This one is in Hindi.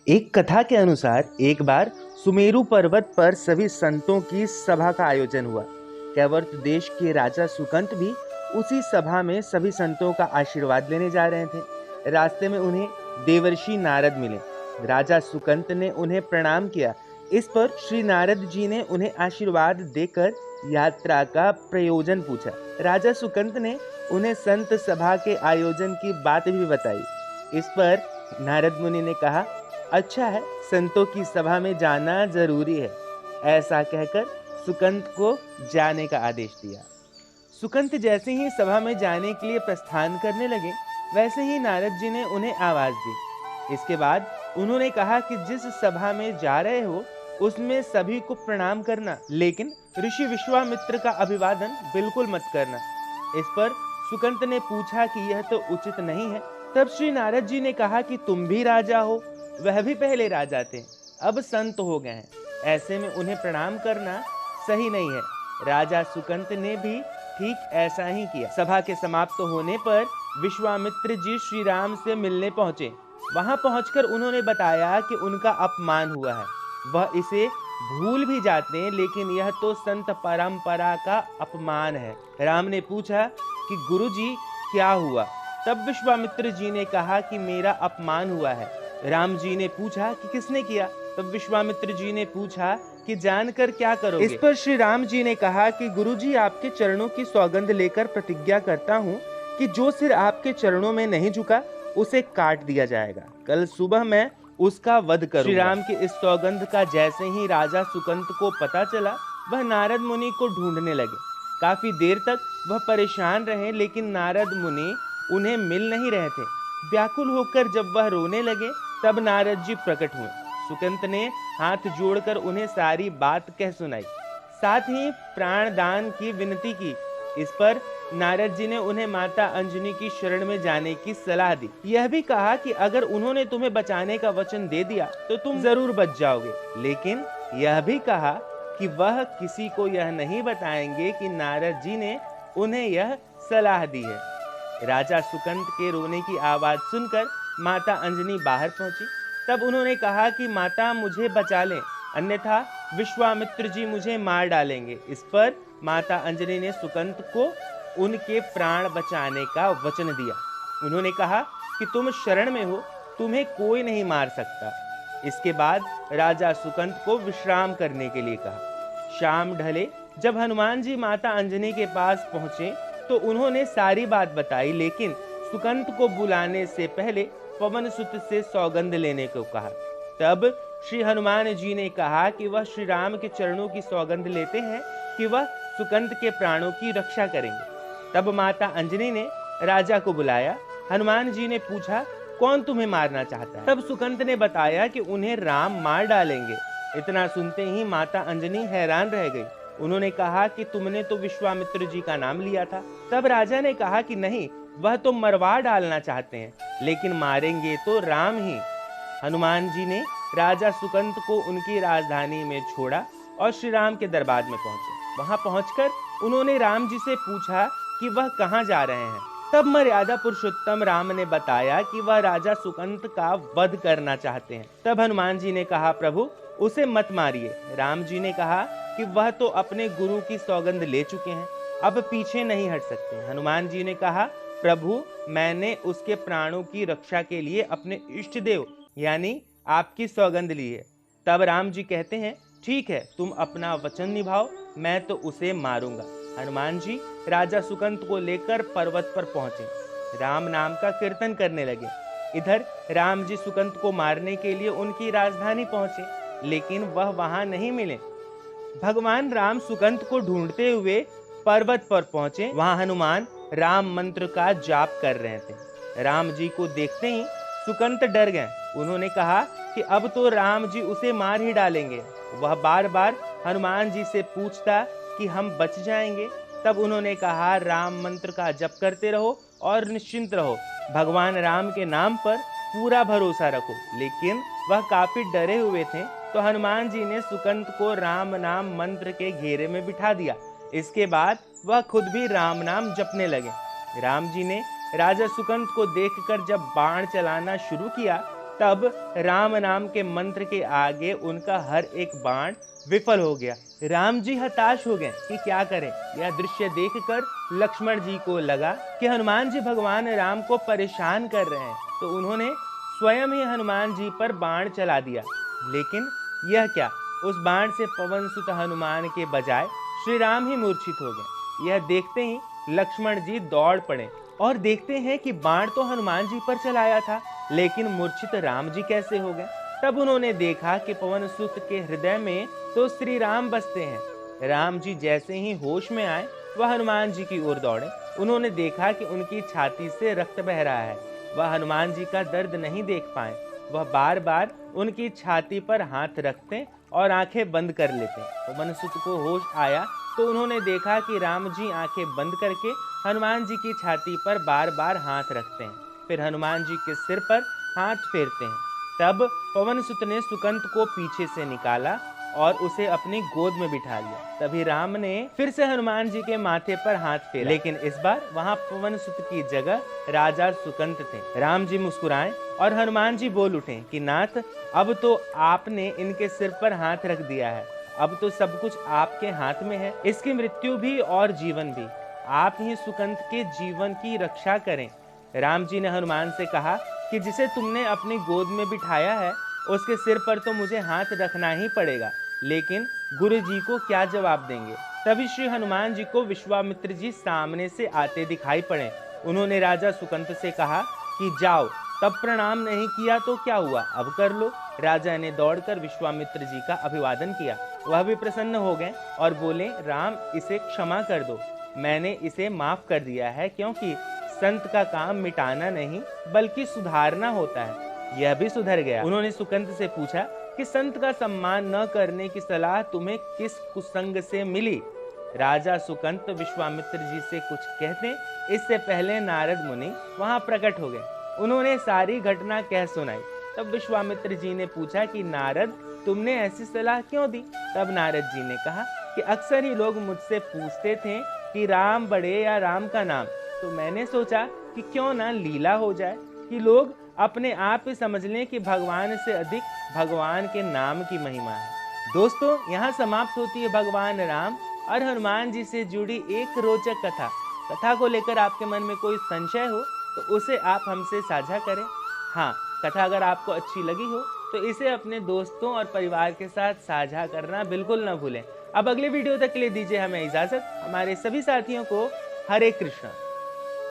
एक कथा के अनुसार एक बार सुमेरु पर्वत पर सभी संतों की सभा का आयोजन हुआ। कैवर्त देश के राजा सुकंत भी उसी सभा में सभी संतों का आशीर्वाद लेने जा रहे थे। रास्ते में उन्हें देवर्षि नारद मिले। राजा सुकंत ने उन्हें प्रणाम किया। इस पर श्री नारद जी ने उन्हें आशीर्वाद देकर यात्रा का प्रयोजन पूछा। राजा सुकंत ने उन्हें संत सभा के आयोजन की बात भी बताई। इस पर नारद मुनि ने कहा, अच्छा है, संतों की सभा में जाना जरूरी है। ऐसा कहकर सुकंत को जाने का आदेश दिया। सुकंत जैसे ही सभा में जाने के लिए प्रस्थान करने लगे, वैसे ही नारद जी ने उन्हें आवाज दी। इसके बाद उन्होंने कहा कि जिस सभा में जा रहे हो उसमें सभी को प्रणाम करना, लेकिन ऋषि विश्वामित्र का अभिवादन बिल्कुल मत करना। इस पर सुकंत ने पूछा कि यह तो उचित नहीं है। तब श्री नारद जी ने कहा कि तुम भी राजा हो, वह भी पहले राजा थे, अब संत हो गए हैं, ऐसे में उन्हें प्रणाम करना सही नहीं है। राजा सुकंत ने भी ठीक ऐसा ही किया। सभा के समाप्त होने पर विश्वामित्र जी श्री राम से मिलने पहुंचे। वहां पहुंचकर उन्होंने बताया कि उनका अपमान हुआ है। वह इसे भूल भी जाते हैं, लेकिन यह तो संत परंपरा का अपमान है। राम ने पूछा कि गुरुजी क्या हुआ? तब विश्वामित्र जी ने कहा कि मेरा अपमान हुआ है। राम जी ने पूछा कि किसने किया? तब विश्वामित्र जी ने पूछा कि जानकर क्या करोगे? इस पर श्री राम जी ने कहा कि गुरुजी, आपके चरणों की सौगंध लेकर प्रतिज्ञा करता हूँ कि जो सिर आपके चरणों में नहीं झुका उसे काट दिया जाएगा। कल सुबह मैं उसका वध करूंगा। श्री राम की इस सौगंध का जैसे ही राजा सुकंत को पता चला, वह नारद मुनि को ढूंढने लगे। काफी देर तक वह परेशान रहे, लेकिन नारद मुनि उन्हें मिल नहीं रहे थे। व्याकुल होकर जब वह रोने लगे, तब नारद जी प्रकट हुए। सुकंत ने हाथ जोड़कर उन्हें सारी बात कह सुनाई, साथ ही प्राण दान की विनती की। इस पर नारद जी ने उन्हें माता अंजनी की शरण में जाने की सलाह दी। यह भी कहा कि अगर उन्होंने तुम्हें बचाने का वचन दे दिया तो तुम जरूर बच जाओगे, लेकिन यह भी कहा कि वह किसी को यह नहीं बताएंगे कि नारद जी ने उन्हें यह सलाह दी है। राजा सुकंत के रोने की आवाज सुनकर माता अंजनी बाहर पहुंची। तब उन्होंने कहा कि माता, मुझे बचा लें, अन्यथा विश्वामित्र जी मुझे मार डालेंगे। इस पर माता अंजनी ने सुकंत को उनके प्राण बचाने का वचन दिया। उन्होंने कहा कि तुम शरण में हो, तुम्हें कोई नहीं मार सकता। इसके बाद राजा सुकंत को विश्राम करने के लिए कहा। शाम ढले जब हनुमान जी माता अंजनी के पास पहुंचे तो उन्होंने सारी बात बताई, लेकिन सुकंत को बुलाने से पहले पवन सुत से सौगंध लेने को कहा। तब श्री हनुमान जी ने कहा कि वह श्री राम के चरणों की सौगंध लेते हैं कि वह सुकंत के प्राणों की रक्षा करेंगे। तब माता अंजनी ने राजा को बुलाया। हनुमान जी ने पूछा, कौन तुम्हें मारना चाहता है? तब सुकंत ने बताया कि उन्हें राम मार डालेंगे। इतना सुनते ही माता अंजनी हैरान रह गई। उन्होंने कहा कि तुमने तो विश्वामित्र जी का नाम लिया था। तब राजा ने कहा कि नहीं, वह तो मरवा डालना चाहते हैं, लेकिन मारेंगे तो राम ही। हनुमान जी ने राजा सुकंत को उनकी राजधानी में छोड़ा और श्री राम के दरबार में पहुंचे। वहां पहुंचकर उन्होंने राम जी से पूछा कि वह कहां जा रहे हैं। तब मर्यादा पुरुषोत्तम राम ने बताया कि वह राजा सुकंत का वध करना चाहते हैं। तब हनुमान जी ने कहा, प्रभु, उसे मत मारिए। राम जी ने कहा कि वह तो अपने गुरु की सौगंध ले चुके हैं, अब पीछे नहीं हट सकते। हनुमान जी ने कहा, प्रभु, मैंने उसके प्राणों की रक्षा के लिए अपने इष्ट देव यानी आपकी सौगंध ली है। तब राम जी कहते हैं, ठीक है, तुम अपना वचन निभाओ, मैं तो उसे मारूंगा। हनुमान जी राजा सुकंत को लेकर पर्वत पर पहुंचे। राम नाम का कीर्तन करने लगे। इधर राम जी सुकंत को मारने के लिए उनकी राजधानी पहुंचे, लेकिन वह वहां नहीं मिले। भगवान राम सुकंत को ढूंढते हुए पर्वत पर पहुंचे। वहां हनुमान राम मंत्र का जाप कर रहे थे। राम जी को देखते ही सुकंत डर गए। उन्होंने कहा कि अब तो राम जी उसे मार ही डालेंगे। वह बार बार हनुमान जी से पूछता कि हम बच जाएंगे। तब उन्होंने कहा, राम मंत्र का जप करते रहो और निश्चिंत रहो, भगवान राम के नाम पर पूरा भरोसा रखो। लेकिन वह काफी डरे हुए थे, तो हनुमान जी ने सुकंत को राम नाम मंत्र के घेरे में बिठा दिया। इसके बाद वह खुद भी राम नाम जपने लगे। राम जी ने राजा सुकंत को देखकर जब बाण चलाना शुरू किया तब राम नाम के मंत्र के आगे उनका हर एक बाण विफल हो गया। राम जी हताश हो गए कि क्या करें। यह दृश्य देखकर लक्ष्मण जी को लगा कि हनुमान जी भगवान राम को परेशान कर रहे हैं, तो उन्होंने स्वयं ही हनुमान जी पर बाण चला दिया। लेकिन यह क्या, उस बाण से पवन सुत हनुमान के बजाय श्री राम ही मूर्छित हो गए। यह देखते ही लक्ष्मण जी दौड़ पड़े और देखते हैं कि बाण तो हनुमान जी पर चलाया था, लेकिन मूर्छित राम जी कैसे हो गए। तब उन्होंने देखा कि पवन सुत के हृदय में तो श्री राम बसते हैं। राम जी जैसे ही होश में आए वह हनुमान जी की ओर दौड़े। उन्होंने देखा कि उनकी छाती से रक्त बह रहा है। वह हनुमान जी का दर्द नहीं देख पाए। वह बार बार उनकी छाती पर हाथ रखते और आंखें बंद कर लेते। पवन सुत को होश आया तो उन्होंने देखा कि राम जी आंखें बंद करके हनुमान जी की छाती पर बार बार हाथ रखते हैं, फिर हनुमान जी के सिर पर हाथ फेरते हैं। तब पवन सुत ने सुकंत को पीछे से निकाला और उसे अपनी गोद में बिठा लिया। तभी राम ने फिर से हनुमान जी के माथे पर हाथ फेरा, लेकिन इस बार वहां पवन सुत की जगह राजा सुकंत थे। राम जी मुस्कुराए और हनुमान जी बोल उठे कि नाथ, अब तो आपने इनके सिर पर हाथ रख दिया है, अब तो सब कुछ आपके हाथ में है, इसकी मृत्यु भी और जीवन भी। आप ही सुकंत के जीवन की रक्षा करें। राम जी ने हनुमान से कहा कि जिसे तुमने अपनी गोद में बिठाया है उसके सिर पर तो मुझे हाथ रखना ही पड़ेगा, लेकिन गुरु जी को क्या जवाब देंगे। तभी श्री हनुमान जी को विश्वामित्र जी सामने से आते दिखाई पड़े। उन्होंने राजा सुकंत से कहा कि जाओ, तब प्रणाम नहीं किया तो क्या हुआ, अब कर लो। राजा ने दौड़कर विश्वामित्र जी का अभिवादन किया। वह भी प्रसन्न हो गए और बोले, राम, इसे क्षमा कर दो, मैंने इसे माफ कर दिया है, क्योंकि संत का काम मिटाना नहीं बल्कि सुधारना होता है। यह भी सुधर गया। उन्होंने सुकंत से पूछा कि संत का सम्मान न करने की सलाह तुम्हें किस कुसंग से मिली। राजा सुकंत विश्वामित्र जी से कुछ कहते इससे पहले नारद मुनि वहां प्रकट हो गए। उन्होंने सारी घटना कह सुनाई। तब विश्वामित्र जी ने पूछा कि नारद, तुमने ऐसी सलाह क्यों दी। तब नारद जी ने कहा कि अक्सर ही लोग मुझसे पूछते थे कि राम बड़े या राम का नाम, तो मैंने सोचा कि क्यों ना लीला हो जाए, कि लोग अपने आप ही समझ लें कि भगवान से अधिक भगवान के नाम की महिमा है। दोस्तों, यहाँ समाप्त होती है भगवान राम और हनुमान जी से जुड़ी एक रोचक कथा। कथा को लेकर आपके मन में कोई संशय हो तो उसे आप हमसे साझा करें। हाँ, कथा अगर आपको अच्छी लगी हो तो इसे अपने दोस्तों और परिवार के साथ साझा करना बिल्कुल न भूलें। अब अगले वीडियो तक के लिए दीजिए हमें इजाजत। हमारे सभी साथियों को हरे कृष्णा।